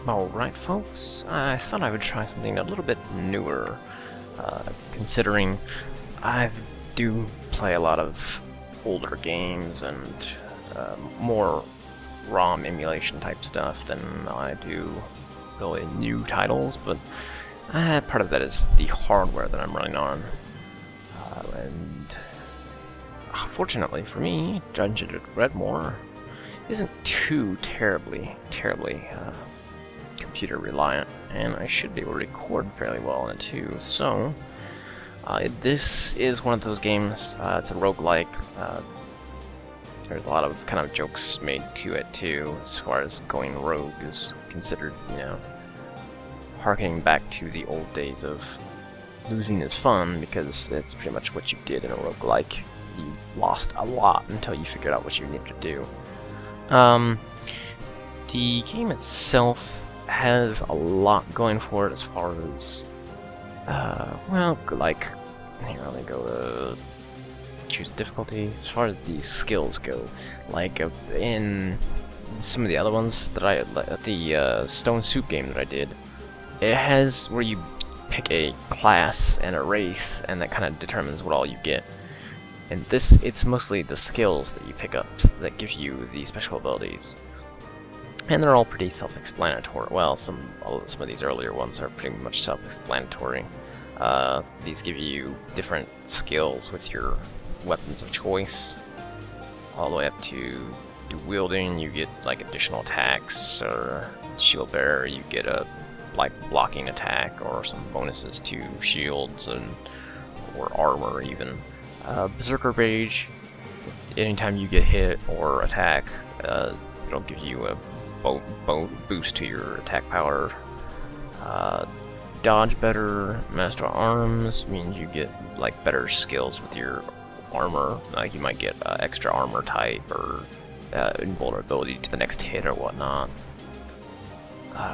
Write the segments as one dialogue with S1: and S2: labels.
S1: Alright folks, I thought I would try something a little bit newer, considering I do play a lot of older games and more ROM emulation type stuff than I do really new titles, but part of that is the hardware that I'm running on. And fortunately for me, Dredmor isn't too terribly computer reliant, and I should be able to record fairly well on it too. So this is one of those games. It's a roguelike. There's a lot of kind of jokes made to it too, as far as going rogue is considered, you know, harkening back to the old days of losing is fun, because that's pretty much what you did in a roguelike. You lost a lot until you figured out what you needed to do. The game itself has a lot going for it as far as, well, like, here, let me go to choose difficulty. As far as the skills go, like in some of the other ones that the Stone Soup game that I did, it has where you pick a class and a race, and that kind of determines what all you get. And this, it's mostly the skills that you pick up that give you the special abilities. And they're all pretty self-explanatory. Well, some of these earlier ones are pretty much self-explanatory. These give you different skills with your weapons of choice, all the way up to wielding. You get like additional attacks, or shield bearer, you get a like blocking attack, or some bonuses to shields or armor even. Berserker Rage, anytime you get hit or attack, it'll give you a boost to your attack power. Dodge better. Master Arms means you get like better skills with your armor. Like you might get extra armor type, or invulnerability to the next hit or whatnot.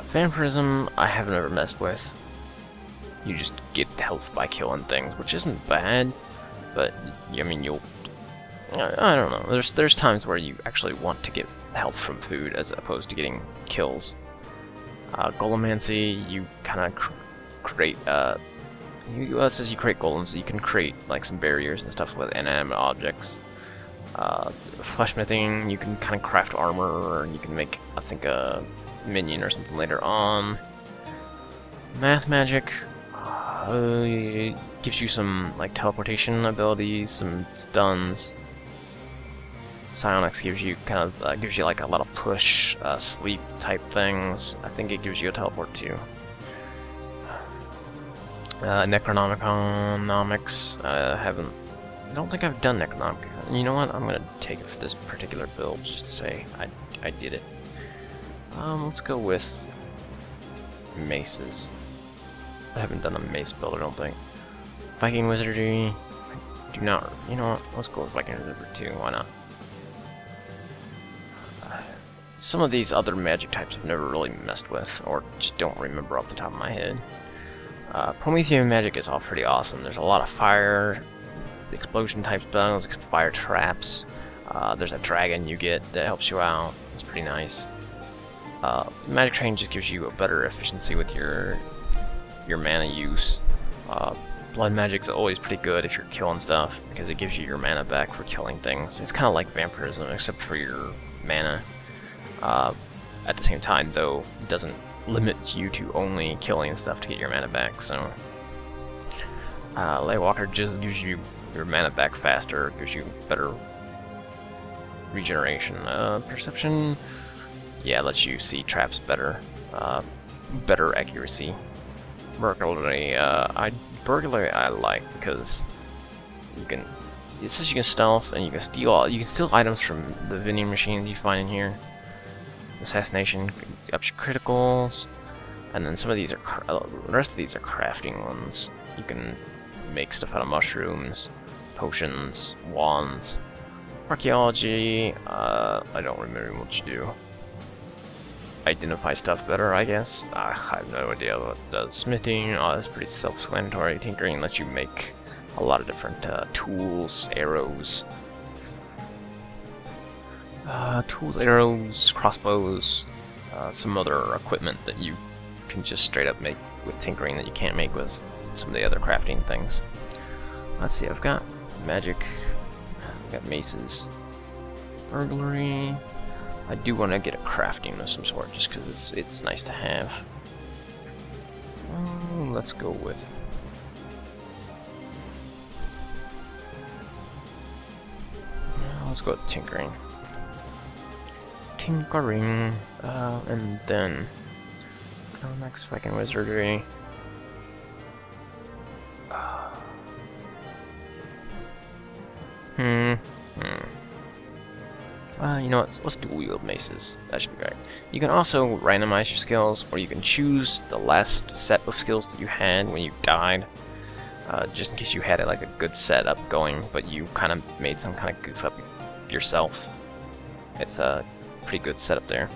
S1: Vampirism I have never messed with. You just get health by killing things, which isn't bad, but I mean I don't know. There's times where you actually want to get health from food as opposed to getting kills. Golemancy, you kind of create it says you create golems, so you can create like some barriers and stuff with inanimate objects. Fleshmithing, you can kind of craft armor, or you can make, I think, a minion or something later on. Math magic gives you some like teleportation abilities, some stuns. Psionics gives you kind of gives you like a lot of push, sleep type things. I think it gives you a teleport too. Necronomics, I don't think I've done Necronomic. You know what? I'm gonna take it for this particular build just to say I did it. Let's go with maces. I haven't done a mace build, I don't think. Viking Wizardry, I do not. You know what? Let's go with Viking Wizardry too. Why not? Some of these other magic types I've never really messed with, or just don't remember off the top of my head. Promethean magic is all pretty awesome. There's a lot of fire, explosion type spells, fire traps. There's a dragon you get that helps you out. It's pretty nice. Magic Train just gives you a better efficiency with your mana use. Blood magic's always pretty good if you're killing stuff, because it gives you your mana back for killing things. It's kind of like vampirism, except for your mana. At the same time, though, it doesn't limit you to only killing stuff to get your mana back. So, Lightwalker just gives you your mana back faster, gives you better regeneration. Perception, yeah, lets you see traps better, better accuracy. Burglary, Burglary I like because it says you can stealth and you can steal items from the vending machines you find in here. Assassination ups your criticals, and then some of these are the rest of these are crafting ones. You can make stuff out of mushrooms, potions, wands. Archaeology, I don't remember what you do. Identify stuff better, I guess. I have no idea what it does. Smithing, that's pretty self-explanatory. Tinkering lets you make a lot of different tools, arrows. Tools, arrows, crossbows, some other equipment that you can just straight up make with tinkering that you can't make with some of the other crafting things. Let's see, I've got magic, I've got maces, burglary. I do want to get a crafting of some sort just because it's nice to have. Let's go with... let's go with tinkering. Tinkering, and then next fucking wizardry. You know what? Let's dual wield maces. That should be right. You can also randomize your skills, or you can choose the last set of skills that you had when you died, just in case you had like a good setup going, but you kind of made some kind of goof up yourself. It's a pretty good setup there.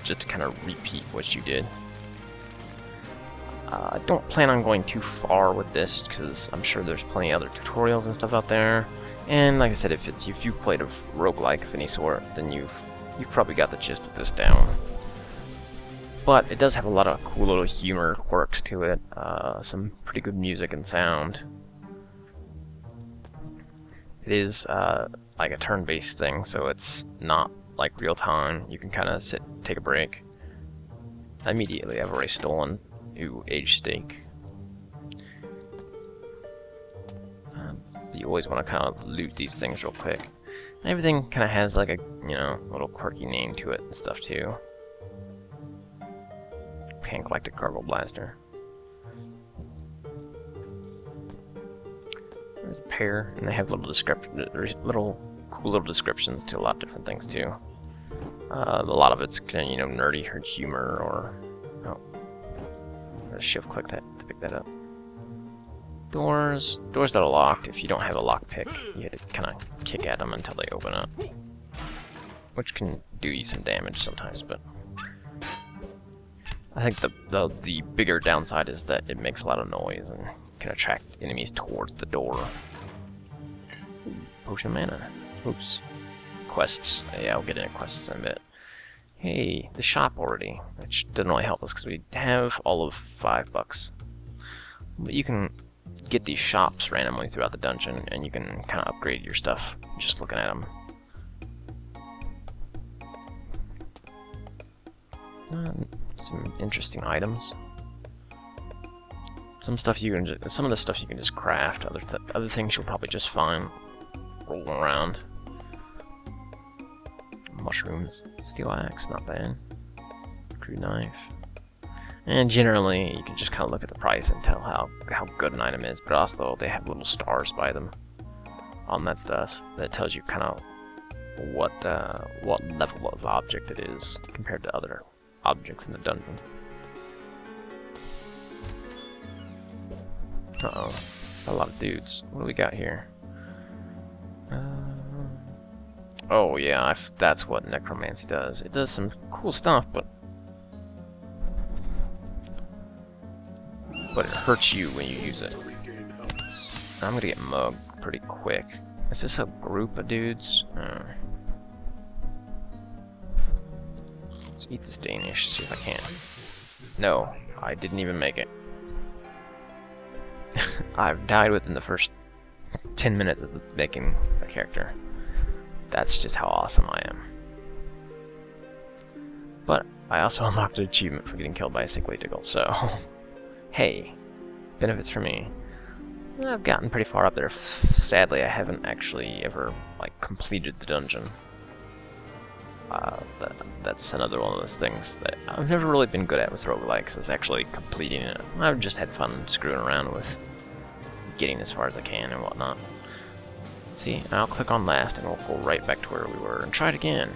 S1: Just to kind of repeat what you did. I don't plan on going too far with this because I'm sure there's plenty of other tutorials and stuff out there. And like I said, if you played a roguelike of any sort, then you've probably got the gist of this down. But it does have a lot of cool little humor quirks to it, some pretty good music and sound. It is like a turn-based thing, so it's not like real time. You can kind of sit, take a break. Immediately, I've already stolen. Ooh, aged steak. You always want to kind of loot these things real quick. And everything kind of has like a, you know, little quirky name to it and stuff too. Pan-galactic cargo blaster. There's a pair, and they have little cool little descriptions to a lot of different things too. A lot of it's kind of, you know, nerdy or humor, or shift click that to pick that up. Doors that are locked. If you don't have a lockpick, you have to kind of kick at them until they open up, which can do you some damage sometimes. But I think the bigger downside is that it makes a lot of noise and can attract enemies towards the door. Ooh, potion of mana. Oops. Quests. Yeah, I'll get into quests in a bit. Hey, the shop already, which doesn't really help us because we have all of $5. But you can get these shops randomly throughout the dungeon, and you can kind of upgrade your stuff just looking at them. Some interesting items. Some of the stuff you can just craft. Other things you'll probably just find rolling around. Mushrooms, steel axe, not bad. Crude knife. And generally, you can just kind of look at the price and tell how good an item is. But also, they have little stars by them on that stuff that tells you kind of what level of object it is compared to other objects in the dungeon. Uh-oh, a lot of dudes. What do we got here? Oh yeah, that's what necromancy does. It does some cool stuff, but it hurts you when you use it. I'm gonna get mugged pretty quick. Is this a group of dudes? Let's eat this Danish, see if I can. No, I didn't even make it. I've died within the first 10 minutes of making a character. That's just how awesome I am. But I also unlocked an achievement for getting killed by a sickly diggle, so hey, benefits for me. I've gotten pretty far up there. Sadly, I haven't actually ever like completed the dungeon. That's another one of those things that I've never really been good at with roguelikes, is actually completing it. I've just had fun screwing around with getting as far as I can and whatnot. See, I'll click on last and we'll go right back to where we were and try it again.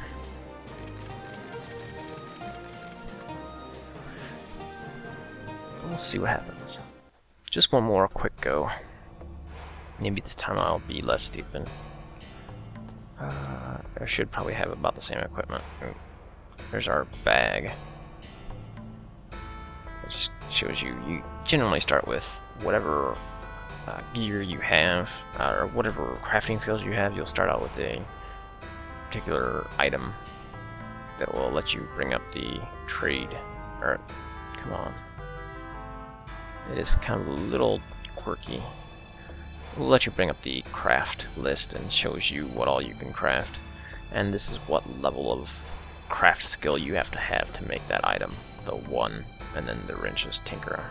S1: We'll see what happens. Just one more quick go. Maybe this time I'll be less stupid. I should probably have about the same equipment. Ooh. There's our bag. It just shows you generally start with whatever gear you have, or whatever crafting skills you have. You'll start out with a particular item, that will let you bring up the trade. Or, come on. It is kind of a little quirky. It will let you bring up the craft list and shows you what all you can craft. And this is what level of craft skill you have to make that item. The 1, and then the wrenches tinkerer.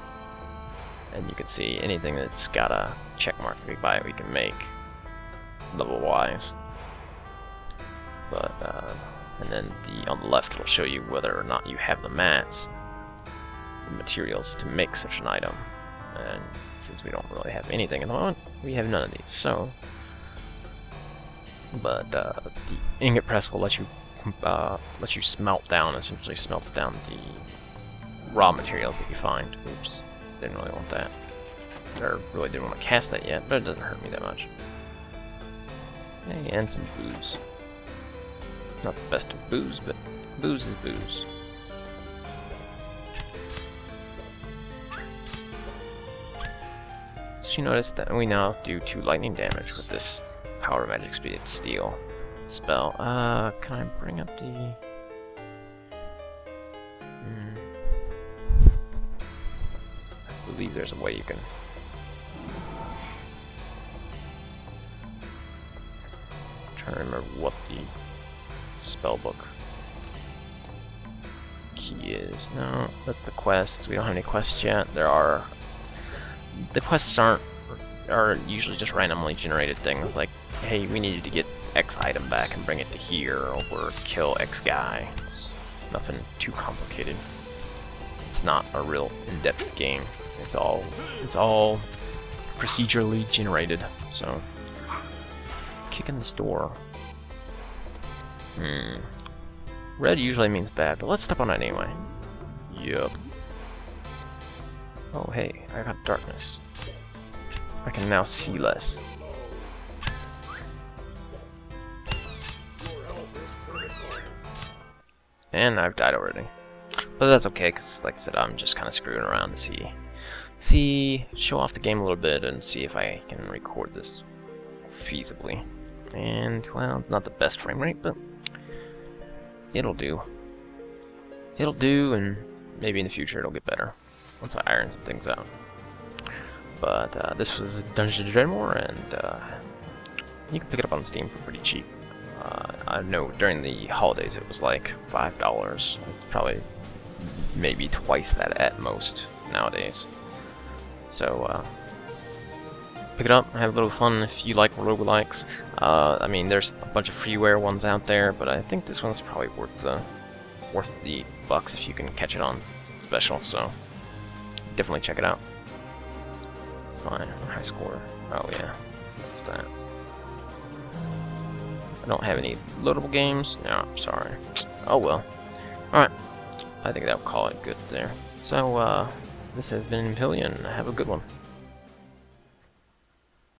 S1: And you can see anything that's got a check mark if we buy it, we can make level-wise. But and then on the left it'll show you whether or not you have the mats, the materials to make such an item. And since we don't really have anything at the moment, we have none of these. So, but the ingot press will let you smelt down. Essentially, smelts down the raw materials that you find. Oops, didn't really want that. Or really didn't want to cast that yet, but it doesn't hurt me that much. Hey, and some booze. Not the best of booze, but booze is booze. So you notice that we now do 2 lightning damage with this power magic speed steel spell. Can I bring up the... I believe there's a way you can... I'm trying to remember what the spellbook key is. No, that's the quests. We don't have any quests yet. There are... The quests are usually just randomly generated things like, hey, we need you to get X item back and bring it to here, or kill X guy. Nothing too complicated. It's not a real in-depth game. It's all procedurally generated. So, kicking this door. Red usually means bad, but let's step on it anyway. Yup. Oh hey, I got darkness. I can now see less. And I've died already. But that's okay, because like I said, I'm just kind of screwing around to show off the game a little bit and see if I can record this feasibly. And, well, it's not the best frame rate, but it'll do. It'll do, and maybe in the future it'll get better once I iron some things out. But this was Dungeons & Dredmor, and you can pick it up on Steam for pretty cheap. I know during the holidays it was like $5. It's probably maybe twice that at most nowadays. So pick it up, have a little fun if you like roguelikes. I mean, there's a bunch of freeware ones out there, but I think this one's probably worth the bucks if you can catch it on special. So definitely check it out. It's fine. High score. Oh yeah, that's that. I don't have any loadable games. No, sorry. Oh well. Alright. I think that'll call it good there. So, this has been Impillion. Have a good one.